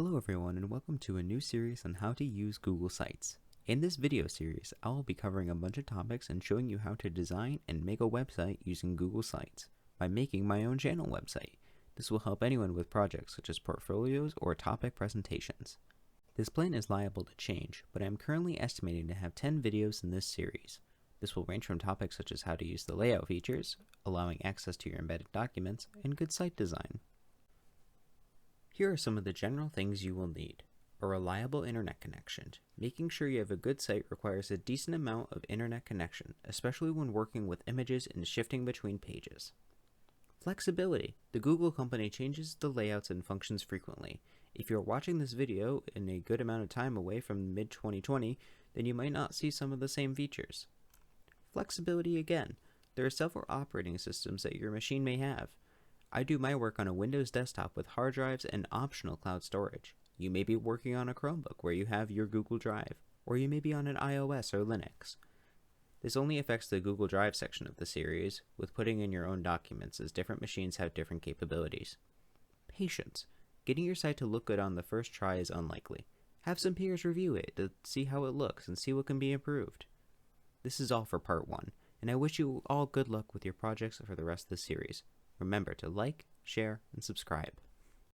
Hello everyone and welcome to a new series on how to use Google Sites. In this video series, I will be covering a bunch of topics and showing you how to design and make a website using Google Sites by making my own channel website. This will help anyone with projects such as portfolios or topic presentations. This plan is liable to change, but I am currently estimating to have 10 videos in this series. This will range from topics such as how to use the layout features, allowing access to your embedded documents, and good site design. Here are some of the general things you will need. A reliable internet connection. Making sure you have a good site requires a decent amount of internet connection, especially when working with images and shifting between pages. Flexibility. The Google company changes the layouts and functions frequently. If you're watching this video in a good amount of time away from mid-2020, then you might not see some of the same features. Flexibility again. There are several operating systems that your machine may have. I do my work on a Windows desktop with hard drives and optional cloud storage. You may be working on a Chromebook where you have your Google Drive, or you may be on an iOS or Linux. This only affects the Google Drive section of the series, with putting in your own documents as different machines have different capabilities. Patience. Getting your site to look good on the first try is unlikely. Have some peers review it to see how it looks and see what can be improved. This is all for part 1, and I wish you all good luck with your projects for the rest of the series. Remember to like, share, and subscribe.